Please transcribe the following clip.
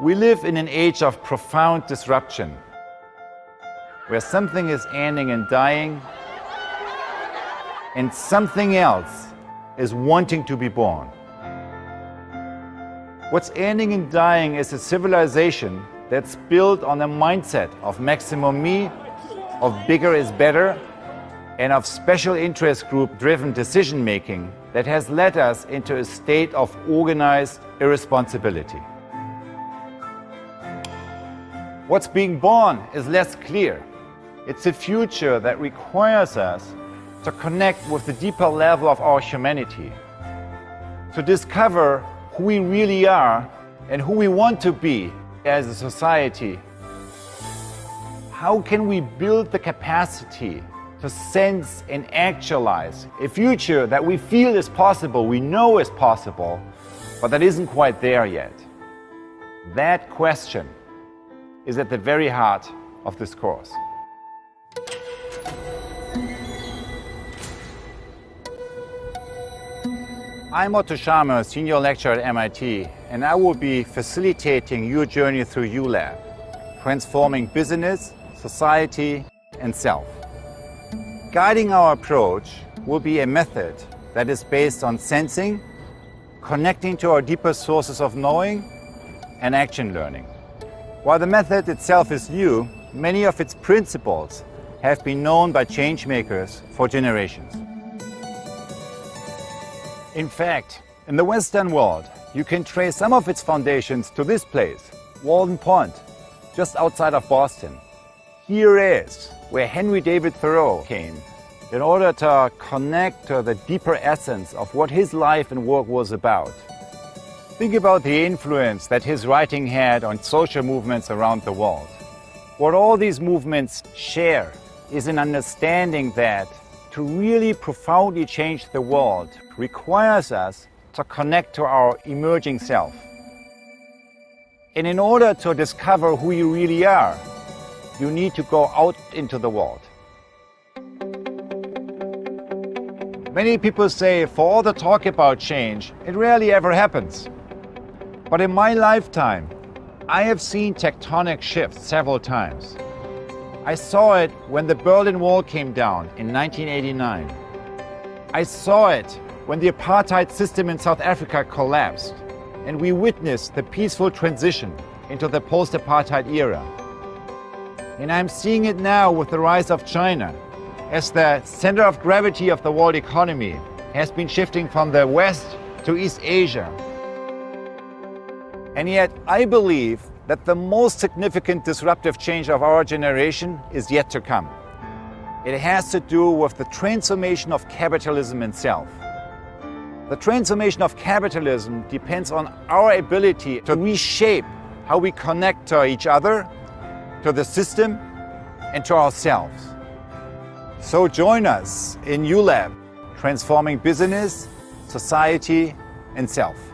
We live in an age of profound disruption, where something is ending and dying, and something else is wanting to be born. What's ending and dying is a civilization that's built on a mindset of maximum me, of bigger is better, and of special interest group driven decision making that has led us into a state of organized irresponsibility. What's being born is less clear. It's a future that requires us to connect with the deeper level of our humanity, to discover who we really are and who we want to be as a society. How can we build the capacity to sense and actualize a future that we feel is possible, we know is possible, but that isn't quite there yet? That question is at the very heart of this course. I'm Otto Scharmer, Senior Lecturer at MIT, and I will be facilitating your journey through U.Lab, transforming business, society, and self. Guiding our approach will be a method that is based on sensing, connecting to our deeper sources of knowing, and action learning. While the method itself is new, many of its principles have been known by changemakers for generations. In fact, in the Western world, you can trace some of its foundations to this place, Walden Pond, just outside of Boston. Here is where Henry David Thoreau came in order to connect to the deeper essence of what his life and work was about. Think about the influence that his writing had on social movements around the world. What all these movements share is an understanding that to really profoundly change the world requires us to connect to our emerging self. And in order to discover who you really are, you need to go out into the world. Many people say, for all the talk about change, it rarely ever happens. But in my lifetime, I have seen tectonic shifts several times. I saw it when the Berlin Wall came down in 1989. I saw it when the apartheid system in South Africa collapsed, and we witnessed the peaceful transition into the post-apartheid era. And I'm seeing it now with the rise of China, as the center of gravity of the world economy has been shifting from the West to East Asia. And yet, I believe that the most significant disruptive change of our generation is yet to come. It has to do with the transformation of capitalism itself. The transformation of capitalism depends on our ability to reshape how we connect to each other, to the system, and to ourselves. So join us in U.Lab, transforming business, society, and self.